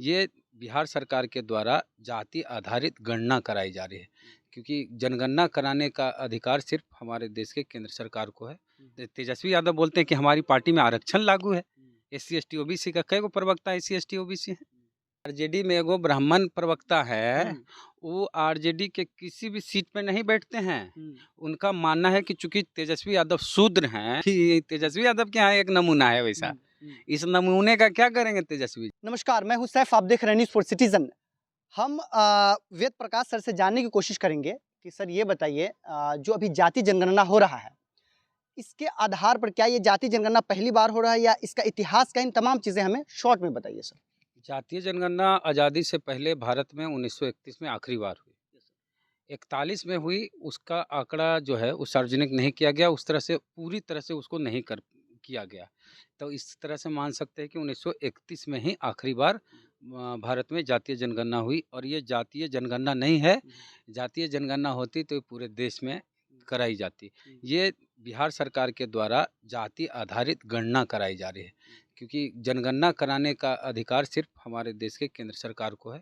ये बिहार सरकार के द्वारा जाति आधारित गणना कराई जा रही है, क्योंकि जनगणना कराने का अधिकार सिर्फ हमारे देश के केंद्र सरकार को है। तेजस्वी यादव बोलते हैं कि हमारी पार्टी में आरक्षण लागू है। SC ST OBC का कई गो प्रवक्ता SC ST OBC है। आरजेडी में एगो ब्राह्मण प्रवक्ता है, वो आरजेडी के किसी भी सीट पे नहीं बैठते हैं। उनका मानना है कि चूंकि तेजस्वी यादव शूद्र हैं, कि तेजस्वी यादव के यहाँ एक नमूना है वैसा, इस नमूने का क्या करेंगे तेजस्वी। नमस्कार, मैं हूं सैफ, आप देख रहे हैं न्यूज़ फॉर सिटीजन। हम वेद प्रकाश सर से जानने की कोशिश करेंगे कि सर ये बताइए, जो अभी जाति जनगणना हो रहा है, इसके आधार पर क्या ये जाति जनगणना पहली बार हो रहा है या इसका इतिहास का, इन तमाम चीज़ें हमें शॉर्ट में बताइए सर। जातीय जनगणना आज़ादी से पहले भारत में 1931 में आखिरी बार हुई, 41 में हुई। उसका आंकड़ा जो है वो सार्वजनिक नहीं किया गया, उस तरह से पूरी तरह से उसको नहीं किया गया। तो इस तरह से मान सकते हैं कि 1931 में ही आखिरी बार भारत में जातीय जनगणना हुई। और ये जातीय जनगणना नहीं है, जातीय जनगणना होती तो पूरे देश में कराई जाती। ये बिहार सरकार के द्वारा जाति आधारित गणना कराई जा रही है, क्योंकि जनगणना कराने का अधिकार सिर्फ हमारे देश के केंद्र सरकार को है।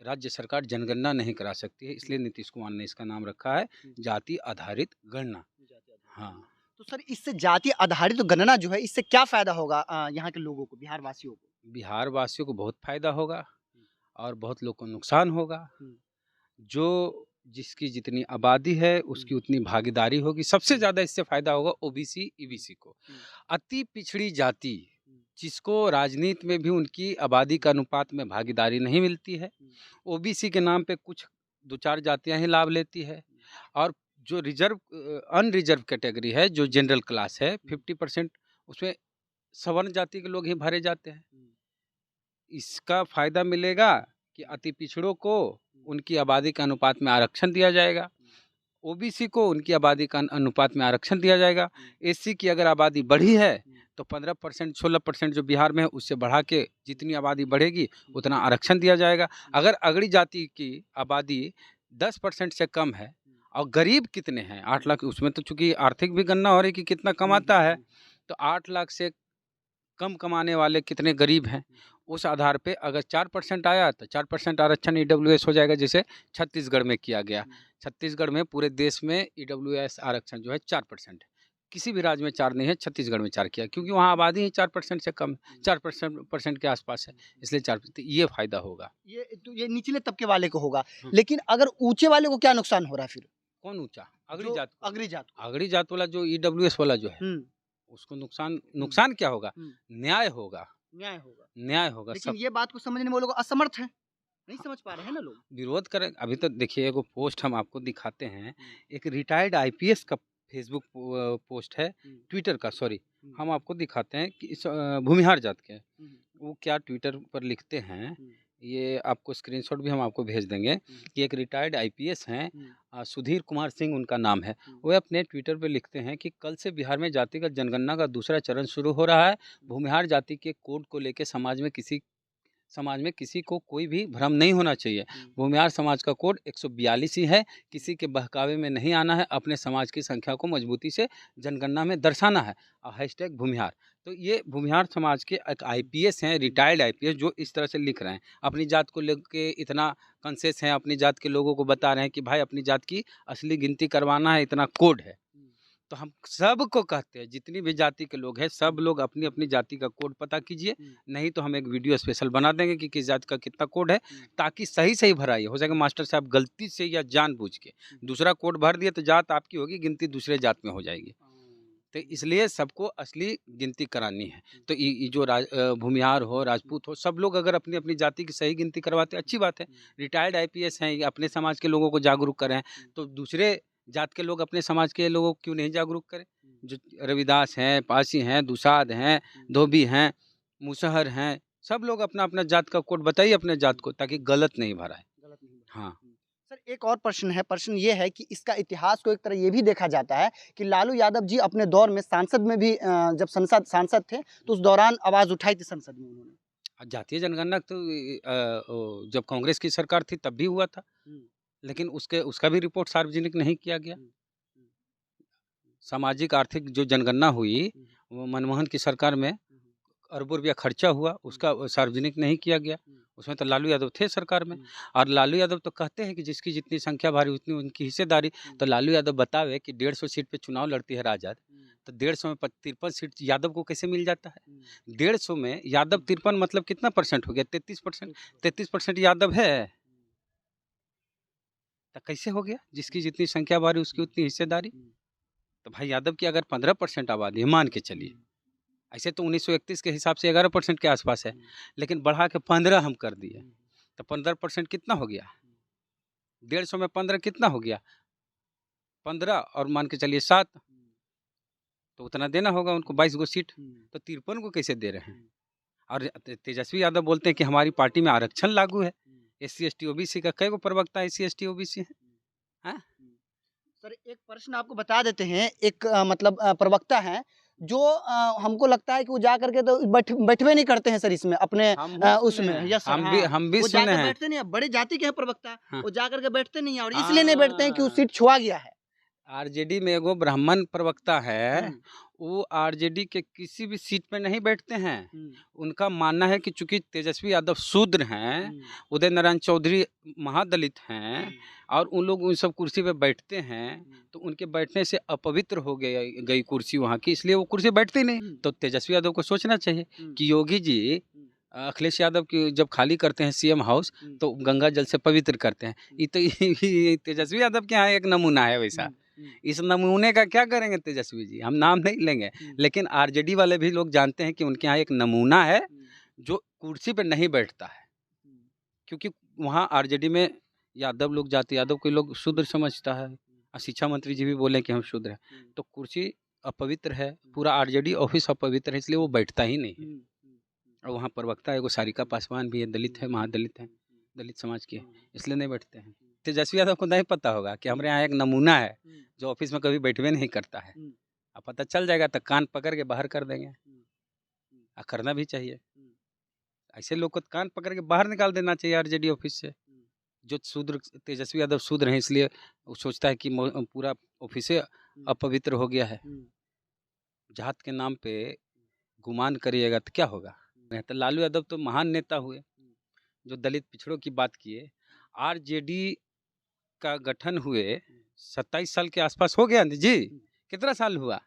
राज्य सरकार जनगणना नहीं करा सकती है, इसलिए नीतीश कुमार ने इसका नाम रखा है जाति आधारित गणना। हाँ, तो सर इससे जाति आधारित गणना जो है, इससे क्या फायदा होगा यहाँ के लोगों को, बिहार वासियों को? बिहार वासियों को बहुत फायदा होगा और बहुत लोग को नुकसान होगा। जो जिसकी जितनी आबादी है उसकी उतनी भागीदारी होगी। सबसे ज़्यादा इससे फायदा होगा OBC EBC को। अति पिछड़ी जाति जिसको राजनीति में भी उनकी आबादी का अनुपात में भागीदारी नहीं मिलती है, OBC के नाम पे कुछ 2-4 जातियां ही लाभ लेती है। और जो अनरिजर्व कैटेगरी है, जो जनरल क्लास है, 50% उसमें सवर्ण जाति के लोग ही भरे जाते हैं। इसका फायदा मिलेगा कि अति पिछड़ों को उनकी आबादी के अनुपात में आरक्षण दिया जाएगा, OBC को उनकी आबादी का अनुपात में आरक्षण दिया जाएगा। SC की अगर आबादी बढ़ी है तो 15% 16% जो बिहार में है उससे बढ़ा के जितनी आबादी बढ़ेगी उतना आरक्षण दिया जाएगा। अगर अगड़ी जाति की आबादी 10% से कम है और गरीब कितने हैं, 8 लाख, उसमें तो चूंकि आर्थिक भी गणना हो रही कि कितना कमाता है, तो 8 लाख से कम कमाने वाले कितने गरीब हैं, उस आधार पे अगर 4% आया तो 4% आरक्षण EWS हो जाएगा, जैसे छत्तीसगढ़ में किया गया। छत्तीसगढ़ में पूरे देश में EWS आरक्षण जो है 4% है। किसी भी राज्य में 4 नहीं है, छत्तीसगढ़ में 4 किया, क्योंकि वहाँ आबादी ही 4% से कम, 4% के आसपास है, इसलिए 4%। ये फायदा होगा। ये निचले तबके वाले को होगा, लेकिन अगर ऊंचे वाले को क्या नुकसान हो रहा है फिर? कौन ऊंचा? अगड़ी जात वाला जो EWS वाला जो है उसको नुकसान क्या होगा? न्याय होगा। लेकिन ये बात को समझने में वो लोग असमर्थ हैं, नहीं समझ पा रहे हैं ना लोग, विरोध करें। अभी तो देखिए एगो पोस्ट हम आपको दिखाते हैं, एक रिटायर्ड IPS का फेसबुक पोस्ट है, ट्विटर का, सॉरी, हम आपको दिखाते हैं कि इस भूमिहार जात के वो क्या ट्विटर पर लिखते हैं। ये आपको स्क्रीनशॉट भी हम आपको भेज देंगे कि एक रिटायर्ड IPS हैं, सुधीर कुमार सिंह उनका नाम है। वो अपने ट्विटर पे लिखते हैं कि कल से बिहार में जातिगत जनगणना का दूसरा चरण शुरू हो रहा है। भूमिहार जाति के कोड को लेकर समाज में किसी को कोई भी भ्रम नहीं होना चाहिए। भूमिहार समाज का कोड 142 ही है। किसी के बहकावे में नहीं आना है, अपने समाज की संख्या को मजबूती से जनगणना में दर्शाना है। हैशटैग भूमिहार। तो ये भूमिहार समाज के एक IPS हैं, रिटायर्ड IPS, जो इस तरह से लिख रहे हैं, अपनी जात को लेके इतना कॉन्शियस हैं, अपनी जात के लोगों को बता रहे हैं कि भाई अपनी जात की असली गिनती करवाना है, इतना कोड है। तो हम सबको कहते हैं, जितनी भी जाति के लोग हैं, सब लोग अपनी अपनी जाति का कोड पता कीजिए, नहीं तो हम एक वीडियो स्पेशल बना देंगे कि किस जाति का कितना कोड है, ताकि सही भराइए। हो सके मास्टर साहब गलती से या जानबूझ के दूसरा कोड भर दिए तो जात आपकी होगी, गिनती दूसरे जात में हो जाएगी। तो इसलिए सबको असली गिनती करानी है। तो ये जो भूमिहार हो, राजपूत हो, सब लोग अगर अपनी अपनी जाति की सही गिनती करवाते अच्छी बात है। रिटायर्ड IPS हैं, अपने समाज के लोगों को जागरूक करें, तो दूसरे जात के लोग अपने समाज के लोगों को क्यों नहीं जागरूक करें? जो रविदास हैं, पासी हैं, दुसाध हैं, धोबी हैं, मुसहर हैं, सब लोग अपना अपना जात का कोड बताइए अपने जात को, ताकि गलत नहीं भराए। हाँ सर, एक और प्रश्न ये है कि इसका इतिहास को एक तरह ये भी देखा जाता है कि लालू यादव जी अपने दौर में सांसद में भी, जब सांसद थे तो उस दौरान आवाज उठाई थी संसद में उन्होंने। जातीय जनगणना तो जब कांग्रेस की सरकार थी तब भी हुआ था, लेकिन उसका भी रिपोर्ट सार्वजनिक नहीं किया गया। सामाजिक आर्थिक जो जनगणना हुई वो मनमोहन की सरकार में अरबों रुपया खर्चा हुआ, उसका सार्वजनिक नहीं किया गया। उसमें तो लालू यादव थे सरकार में, हम्म। और लालू यादव तो कहते हैं कि जिसकी जितनी संख्या भारी उतनी उनकी हिस्सेदारी। तो लालू यादव बतावे कि 150 सीट पे चुनाव लड़ती है राजद, तो 150 में 53 सीट यादव को कैसे मिल जाता है? 150 में यादव 53 मतलब कितना परसेंट हो गया? 33%। 33% यादव है, तो कैसे हो गया? जिसकी जितनी संख्या भारी उसकी उतनी हिस्सेदारी। तो भाई यादव की अगर 15% आबादी है, मान के चलिए, ऐसे तो 1931 के हिसाब से 11% के आसपास है, लेकिन बढ़ा के 15 हम कर दिए, तो 15% कितना हो गया? 150 में 15 कितना हो गया? 15 और मान के चलिए 7, तो उतना देना होगा उनको, 22 गो सीट। तो 53 को कैसे दे रहे हैं? और तेजस्वी यादव बोलते हैं कि हमारी पार्टी में आरक्षण लागू है। SC ST OBC का कई गो प्रवक्ता SC ST OBC है? हाँ? सर एक प्रश्न आपको बता देते हैं, एक मतलब प्रवक्ता हैं जो हमको लगता है कि वो जा करके तो बैठवे नहीं करते हैं सर इसमें अपने हम भी सुने उसमें। हैं, यस सर, हम भी वो सुने जाकर हैं। बैठते नहीं है, बड़े जाति के हैं प्रवक्ता, हाँ। वो जा करके बैठते नहीं है, और इसलिए नहीं बैठते हैं कि वो हाँ। सीट छुआ गया है। आरजेडी में एगो ब्राह्मण प्रवक्ता है, हम्म, वो आरजेडी के किसी भी सीट पे नहीं बैठते हैं। हम्म, उनका मानना है कि चूंकि तेजस्वी यादव शूद्र हैं, हम्म, उदय नारायण चौधरी महादलित हैं, हम्म, और उन लोग उन सब कुर्सी पे बैठते हैं, तो उनके बैठने से अपवित्र हो गई कुर्सी वहाँ की, इसलिए वो कुर्सी बैठते ही नहीं। तो तेजस्वी यादव को सोचना चाहिए कि योगी जी अखिलेश यादव की जब खाली करते हैं CM हाउस, तो गंगा जल से पवित्र करते हैं। ये तो ये तेजस्वी यादव के यहाँ एक नमूना है वैसा। इस नमूने का क्या करेंगे तेजस्वी जी, हम नाम नहीं लेंगे, लेकिन आरजेडी वाले भी लोग जानते हैं कि उनके यहाँ एक नमूना है जो कुर्सी पे नहीं बैठता है, क्योंकि वहाँ आरजेडी में यादव लोग, जाति यादव के लोग शूद्र समझता है, और शिक्षा मंत्री जी भी बोले कि हम शूद्र हैं, तो कुर्सी अपवित्र है, पूरा आरजेडी ऑफिस अपवित्र है, इसलिए वो बैठता ही नहीं है। और वहाँ प्रवक्ता एगो सारिका पासवान भी है, दलित है, महादलित है, दलित समाज की है, इसलिए नहीं बैठते हैं। तेजस्वी यादव को नहीं पता होगा कि हमारे यहाँ एक नमूना है जो ऑफिस में कभी बैठवे नहीं करता है। अब पता चल जाएगा तो कान पकड़ के बाहर कर देंगे, और करना भी चाहिए। ऐसे लोग को कान पकड़ के बाहर निकाल देना चाहिए आरजेडी ऑफिस से। जो शूद्र, तेजस्वी यादव शूद्र हैं, इसलिए वो सोचता है कि पूरा ऑफिस अपवित्र हो गया है। जात के नाम पे गुमान करिएगा तो क्या होगा? तो लालू यादव तो महान नेता हुए जो दलित पिछड़ों की बात किए। आरजेडी का गठन हुए 27 साल के आसपास हो गया जी, कितना साल हुआ?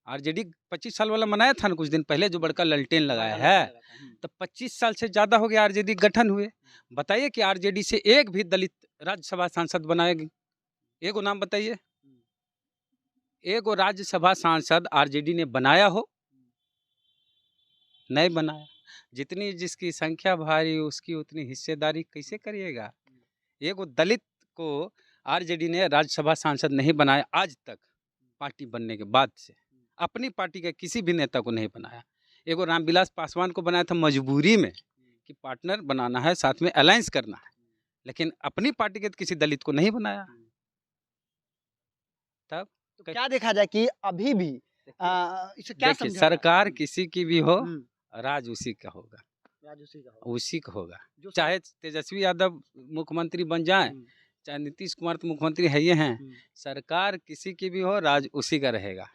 आरजेडी 25 साल वाला मनाया था ना कुछ दिन पहले, जो बड़का ललटेन लगाया है, तो 25 साल से ज़्यादा हो गया आरजेडी गठन हुए। बताइए कि आरजेडी से एक भी दलित राज्यसभा सांसद बनाएगी? एगो नाम बताइए, एगो राज्यसभा सांसद आरजेडी ने बनाया हो? नहीं बनाया। जितनी जिसकी संख्या भारी उसकी उतनी हिस्सेदारी कैसे करिएगा? एगो दलित को आरजेडी ने राज्यसभा सांसद नहीं बनाया आज तक, पार्टी बनने के बाद से अपनी पार्टी के किसी भी नेता को नहीं बनाया। एगो रामविलास पासवान को बनाया था मजबूरी में कि पार्टनर बनाना है, साथ में अलायंस करना है, लेकिन अपनी पार्टी के किसी दलित को नहीं बनाया। तब तो क्या देखा जाए कि अभी भी इसे क्या देखिए, समझा सरकार किसी की भी हो, जाए? राज उसी का होगा, राज उसी का होगा। उसी का होगा। जो चाहे तेजस्वी यादव मुख्यमंत्री बन जाए, चाहे नीतीश कुमार तो मुख्यमंत्री है ही हैं, सरकार किसी की भी हो, राज उसी का रहेगा।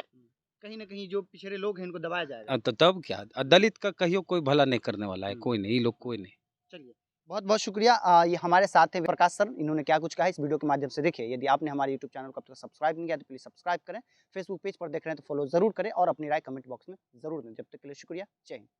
कहीं ना कहीं जो पिछड़े लोग हैं इनको दबाया जाएगा। तो तब क्या, दलित का कहियो कोई भला नहीं करने वाला है, कोई नहीं, ये लोग कोई नहीं। चलिए, बहुत बहुत शुक्रिया। ये हमारे साथ है प्रकाश सर, इन्होंने क्या कुछ कहा इस वीडियो के माध्यम से देखिए। यदि आपने हमारे यूट्यूब चैनल को अब तक सब्सक्राइब नहीं किया तो प्लीज सब्सक्राइब करें, फेसबुक पेज पर देख रहे हैं तो फॉलो जरूर करें, और अपनी राय कमेंट बॉक्स में जरूर दें। जब तक के लिए शुक्रिया, जय हिंद।